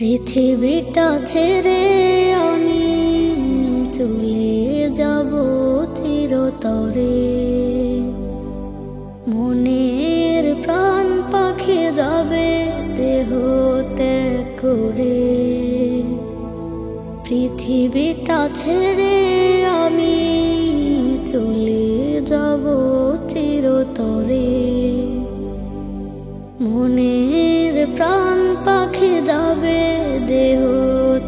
পৃথিবীটা ছেড়ে আমি চলে যাব চিরতরে। মনের প্রাণ পাখি যাবে দেহ ত্যাগ করে। পৃথিবীটা ছেড়ে আমি চলে যাব চিরতরে। মনের প্রাণ পাখি যাবে দেহ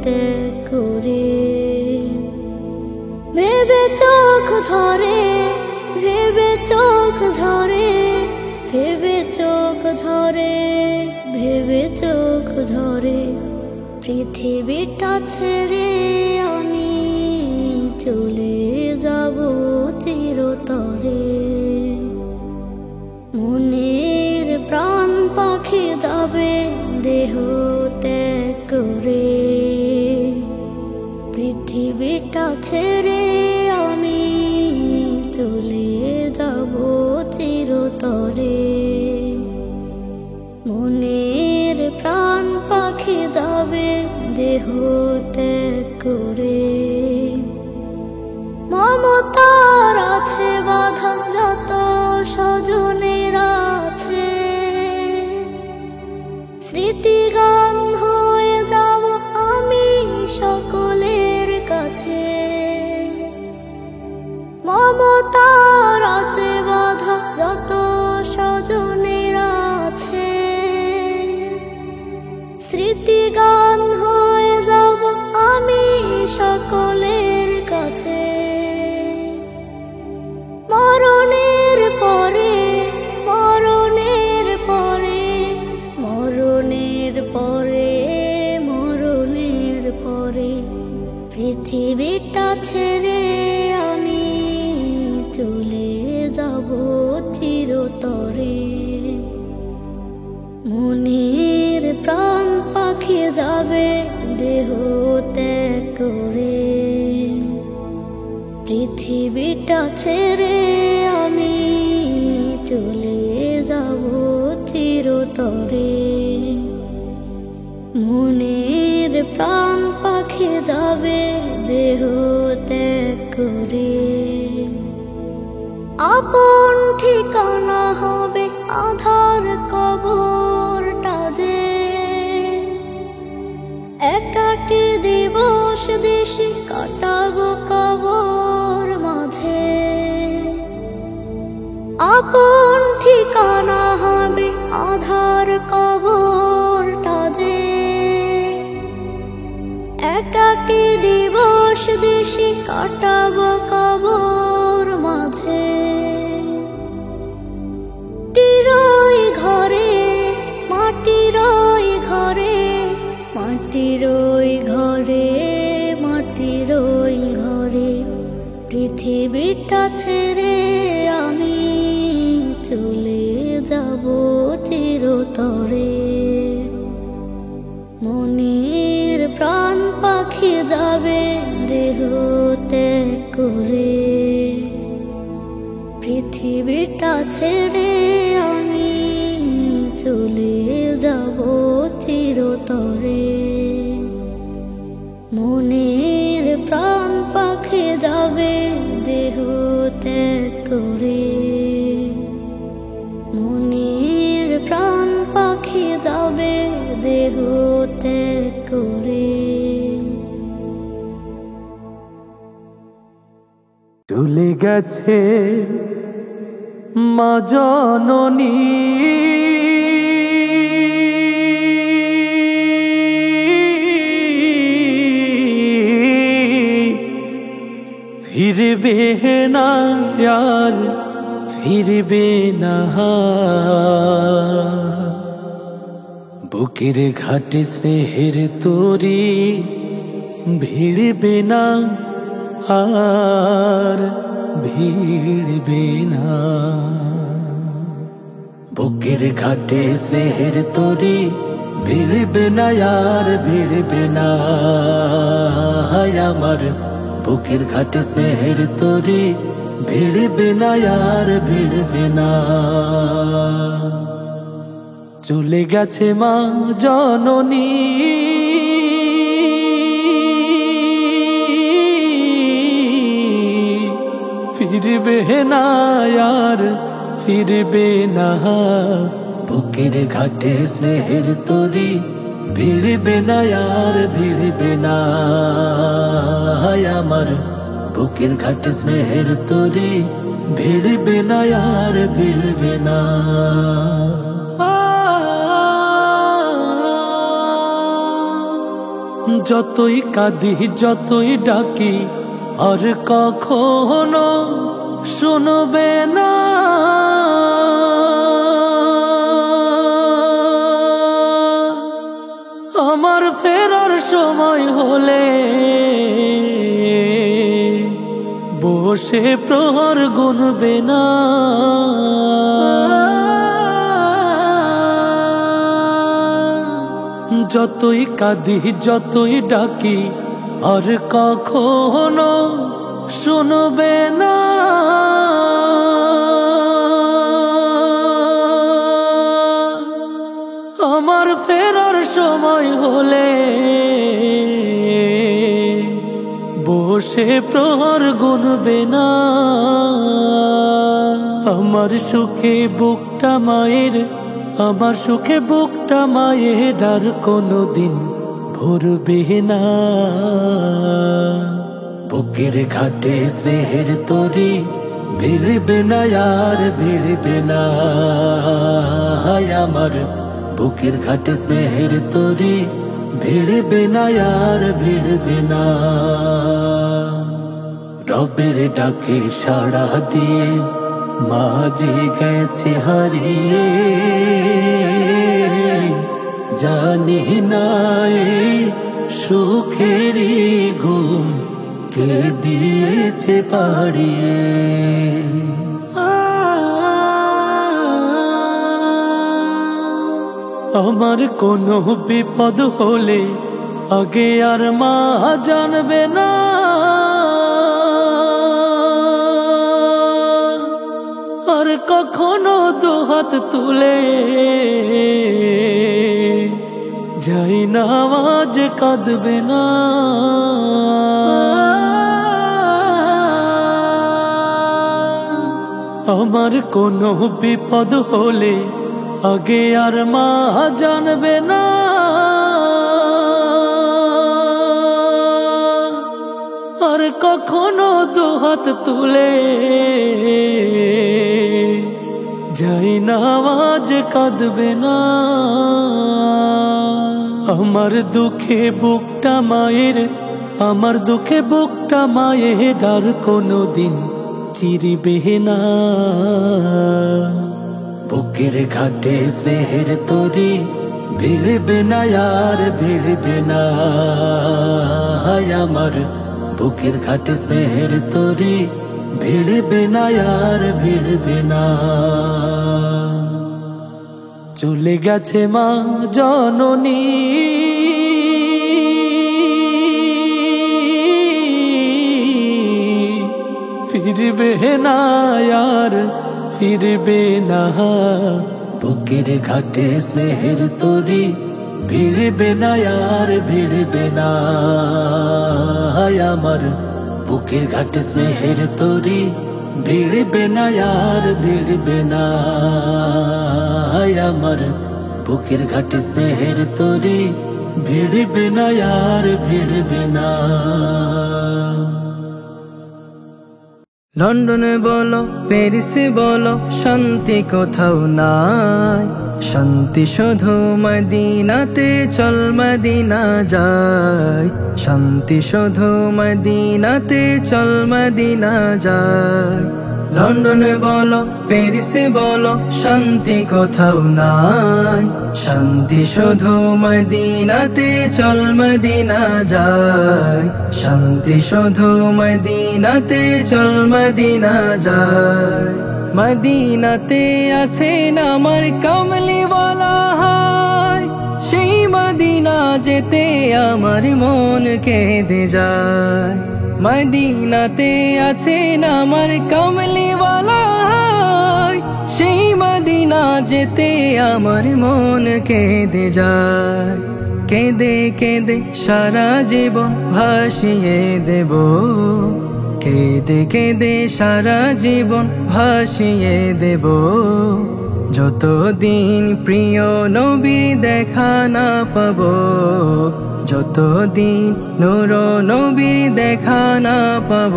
ত্যাগ করে। ভেবে চোখ ঝরে, ভেবে চোখ ঝরে, ভেবে চোখ ঝরে, ভেবে চোখ ঝরে। পৃথিবীটা ছেড়ে আমি চলে যাব চিরতরে। মনের প্রাণ পাখি যাবে দেহ ত্যাগ করে। পৃথিবীটা ছেড়ে আমি চলে যাব চিরতরে। মনের প্রাণ পাখি যাবে দেহ ত্যাগ করে। মমতার আছে বাধা যত স্বজনের আছে। স্মৃতিগান হয়ে যাব আমি সকলের কাছে। মমতার আছে বাধা যত স্বজনের আছে। স্মৃতিগান হয়ে যাব আমি সকলের কাছে। মরণের পরে, মরণের পরে, মরণের পরে, মরণের পরে। পৃথিবীটা ছেড়ে আমি চলে যাব চিরতরে। মনের প্রাণ পাখি যাবে দেহ ত্যাগ করে। পৃথিবীটা ছেড়ে আমি চলে যাব চিরতরে। মনের প্রাণ পাখি যাবে দেহ ত্যাগ করে। আপন ঠিকানা হবে আধার কবরটা যে। একাকী দিবস দেশে কাটাবো কবর মাঝে। আপন ঠিকানা হবে আধার কবরটা যে। একাকী দিবস দেশে কাটাবো কবর মাঝে। মাটিরই ঘরে, মাটিরই ঘরে, মাটিরই ঘরে, মাটিরই ঘরে। পৃথিবীটা ছেড়ে আমি চলে যাব চিরতরে। মনের প্রাণ পাখি যাবে দেহ ত্যাগ করে। পৃথিবীটা ছেড়ে আমি চলে যাব চিরতরে। মনের প্রাণ পাখি যাবে দেহ ত্যাগ করে। মনের প্রাণ পাখি যাবে দেহ ত্যাগ করে। চলে গেছে মা জননী, ফিরবে না আর ফিরবে না। বুকের ঘাটে স্নেহের তরি ভিড়বে না আর ভিড়বে না। বুকের ঘাটে স্নেহের তরি ভিড়বে না আর ভিড়বে না। আমার বুকের ঘাটে স্নেহের তরি ভিড়বে না আর ভিড়বে না। চলে গেছে মা জননী, ফিরবে না আর ফিরবে না। বুকের ঘাটে স্নেহের তরি ভিড়বে না আর ভিড়বে না। আমার বুকের ঘাটে স্নেহের তরি ভিড়বে না আর ভিড়বে না। যতই কাঁদি যতই ডাকি আর কখনো শুনবে না। আমার ফেরার সময় হলে বসে প্রহর গুনবে না। যতই কাঁদি যতই ডাকি আর কখনো শুনবে না। আমার ফেরার সময় হলে বসে প্রহর গুনবে না। আমার সুখে বুকটা মায়ের, আমার সুখে বুকটা মায়ের আর কোনোদিন ভরবে না। বুকের ঘাটে স্নেহের তরি ভিড়বে না আর ভিড়বে না। আমার বুকের ঘাটে স্নেহের তরি ভিড়বে না আর ভিড়বে না। রবের ডাকে সাড়া দিয়ে মাঝে গেছে হারিয়ে, জানি না এই সুখেরই ঘুম কে দিয়েছে পাড়িয়ে। আমার কোনো বিপদ হলে আগে আর মা জানবে না। আর কখনো দুহাত তুলে যাই না আওয়াজ কাঁদবে না। আমার কোনো বিপদ হলে আগে আর মা জানবে না। আর কখনো দুহাত তুলে যাই না আওয়াজ কাঁদবে না। আমার দুঃখে বুকটা মায়ের, আমার দুঃখে বুকটা মায়ের আর কোনোদিন চিরিবে না। বুকের ঘাটে স্নেহের তরি ভিড়বে না আর ভিড়বে না। আমার বুকের ঘাটে স্নেহের তরি ভিড়বে না আর ভিড়বে না। চলে গেছে মা জননী, ফিরবে না আর ফিরবে না। বুকের ঘাটে স্নেহের তরি ভিড়বে না আর ভিড়বে না। আমার বুকের ঘাটে স্নেহের তরি ভিড়বে না আর ভিড়বে না। আমার বুকের ঘাটে স্নেহের তরি ভিড়বে না আর ভিড়বে না। লন্ডনে বলো প্যারিসে বলো শান্তি কোথাও নাই। শান্তি শুধু মদিনাতে, চল মদিনা যাই। শান্তি শুধু মদিনাতে, চল মদিনা যাই। লন্ডনে বলো প্যারিসে বলো শান্তি কোথাও নাই। শান্তি শুধু মদিনাতে, চল মদিনা যাই। শান্তি শুধু মদিনাতে, চল মদিনা যাই। মদিনাতে আছেন আমার কামলিওয়ালা হায়, সেই মদিনা যেতে আমার মন কেঁদে যায়। মদিনাতে আছেন আমার কামলিওয়ালা হায়, সেই মদিনা যেতে আমার মন কেঁদে যায়। কেঁদে কেঁদে সারা জীবন ভাসিয়ে দেব, কেঁদে কেঁদে সারা জীবন ভাসিয়ে দেব, যতদিন প্রিয় নবীর দেখা না পাব, যতদিন নূর নবীর দেখা না পাব।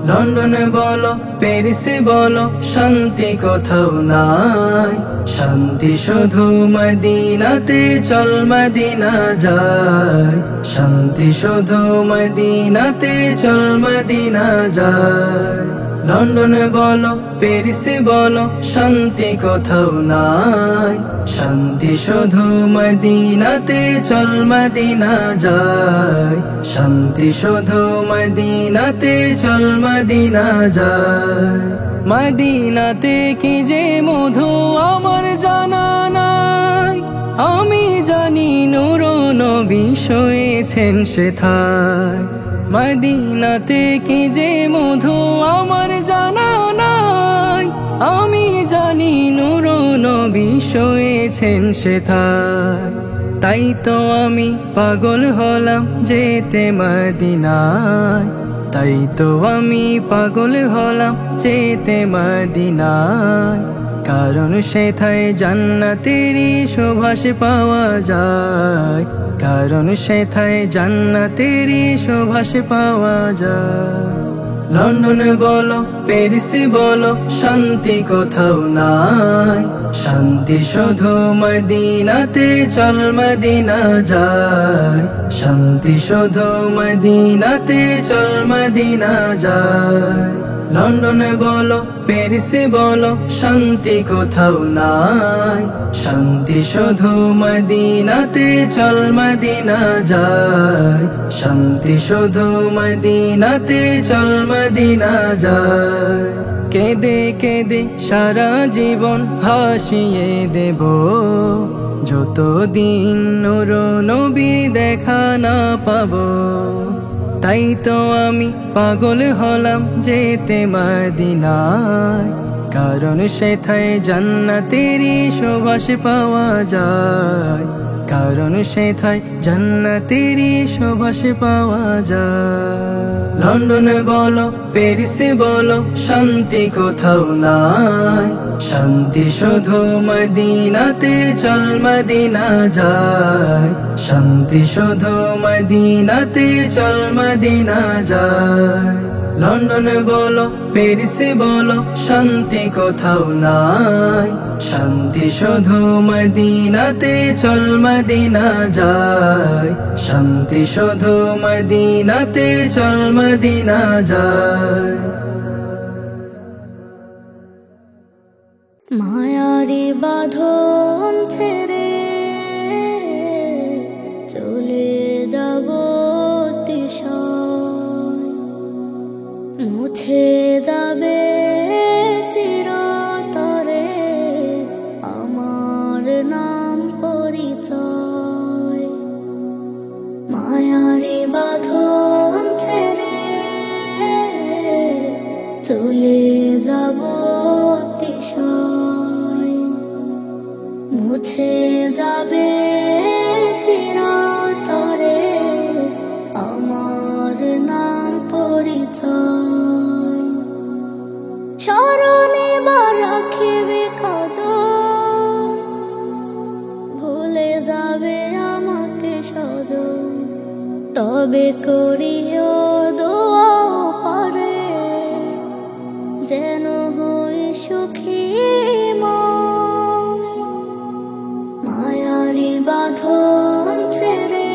লন্ডনে বলো প্যারিসে বলো শান্তি কোথাও নাই, শান্তি শুধু মদিনাতে, চল মদিনা যাই। শান্তি শুধু মদিনাতে, চল মদিনা যাই। লন্ডনে বলো প্যারিসে বলো শান্তি কোথাও নাই, শান্তি শুধু মদিনাতে, চল মদিনা যাই। শান্তি শুধু মদিনাতে, চল মদিনা যাই। মদিনাতে কি যে মধু আমার জানা নাই, আমি জানি নূর নবী শুয়েছেন সেথায়। মদিনাতে কি যে মধু আমার জানা নাই, আমি জানি নূর নবী শুয়েছেন সেথায়। তাই তো আমি পাগল হলাম যেতে মদিনায়, তাই তো আমি পাগল হলাম যেতে মদিনায়। কারণ সেথায় জান্নাতেরই সুবাস পাওয়া যায়, কারণ সেথায় জান্নাতেরই সুবাস পাওয়া যায়। লন্ডনে বলো প্যারিসে বলো শান্তি কোথাও নাই, শান্তি শুধু মদিনাতে, চল মদিনা যাই। শান্তি শুধু মদিনাতে, চল মদিনা যাই। লন্ডনে বলো প্যারিসে বলো শান্তি কোথাও নাই, শান্তি শুধু মদিনাতে, চল মদিনা যাই। শান্তি শুধু মদিনাতে, চল মদিনা যাই। কেঁদে কেঁদে সারা জীবন ভাসিয়ে দেব, যতদিন নূর নবীর দেখা না পাব। তাই তো আমি পাগল হলাম যেতে মদিনায়, কারণ সেথায় জান্নাতেরই সুবাস পাওয়া যায়, কারণ সেথায় জান্নাতেরই সুবাস পাওয়া যায়। লন্ডনে বলো প্যারিসে বলো শান্তি কোথাও নাই, শান্তি শুধু মদিনাতে, চল মদিনা যাই। শান্তি শুধু মদিনাতে, চল মদিনা যাই। লন্ডনে বলো প্যারিসে বলো শান্তি কোথাও নাই, শান্তি শুধু মদিনাতে, চল মদিনা যাই। শান্তি শুধু মদিনাতে, চল মদিনা যাই। মায়ারি বাঁধন ছেড়ে চলে যাব অতিশয়, মুছে যাবে চিরতরে আমার নাম পরিচয়। মায়ারি বাঁধন ছেড়ে চলে যাব অতিশয়, মুছে যাবে চিরতরে আমার নাম পরিচয়। স্মরণে বা রাখিবে কজন, ভুলে যাবে আমাকে সজন, তবে করিও দোয়া পারে যেন হই সুখী ময়। মায়ারি বাঁধন ছেড়ে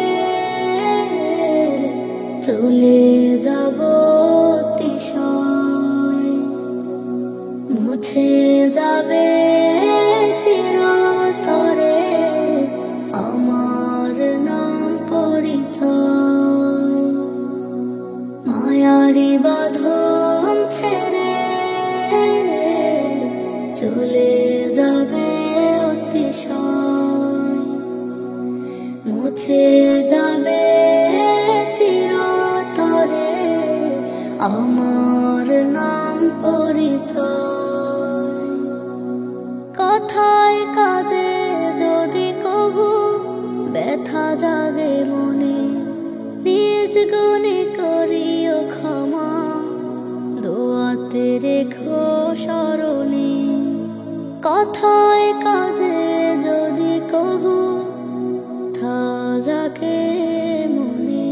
চলে যাব অতিশয়, মুছে যাবে চিরতরে আমার নাম পরিচয়। মায়ারি বাঁধন ছেড়ে চলে যাবে অতিশয়, মুছে যাবে চিরতরে আমার নাম পরিচয়। কথায় কাজে যদি কভু ব্যথা জাগে মনে, নিজ গুণে করিও ক্ষমা। জাগে মনে,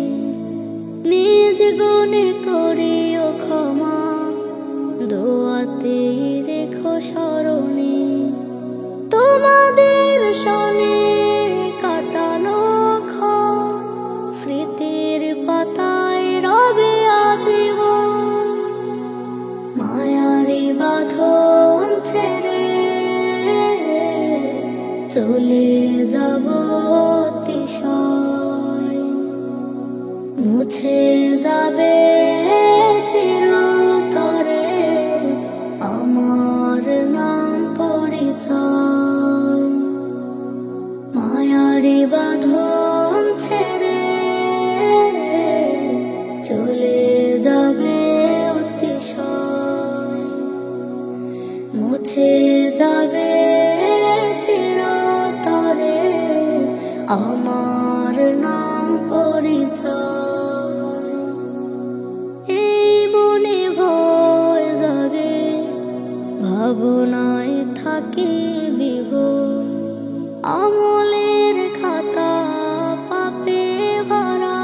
নিজ গুণে করিও ক্ষমা, দোয়াতে রেখো স্মরণে। তোমাদের সনে কাটানো ক্ষণ, স্মৃতির পাতায় রবে আজীবন। মায়ারি বাঁধন ছেড়ে চলে যাব অতিশয়, মুছে যাবে চিরতরে আমার নাম পরিচয়। মায়ারি বাঁধন ছেড়ে চলে যাবে অতিশয়, মুছে যাবে চিরতরে আমার নাম পরিচয়। এই মনে ভয় জাগে, ভাবনায় থাকি বিভোর, আমলের খাতা পাপে ভরা,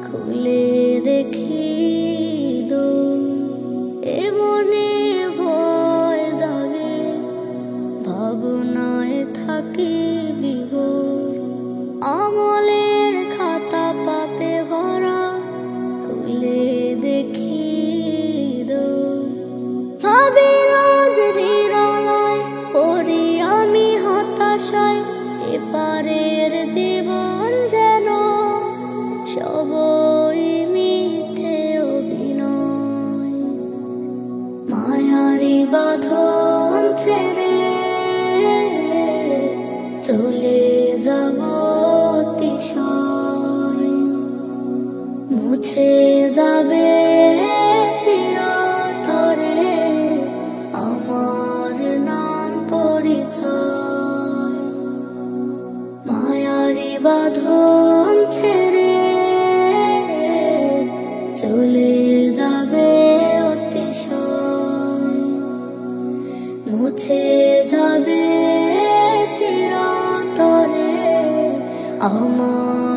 খুলে দেখি দূর। এ মনে ভয় জাগে, ভাবনায় থাকি বিভোর, আমলের খাতা পাপে ভরা, খুলে দেখি দূর। ভাবি রোজ নিরালায়, পড়ি আমি হতাশায়, এপারের জীবন যেন সবই মিথ্যে অভিনয়। মায়ারি বাঁধন ছেড়ে চলে যাব অতিশয়, মুছে যাবে চিরতরে আমার নাম পরিচয়। মায়ারি বাঁধন ছেড়ে চলে যাবে অতিশয়, মুছে যাবে চিরতরে আমার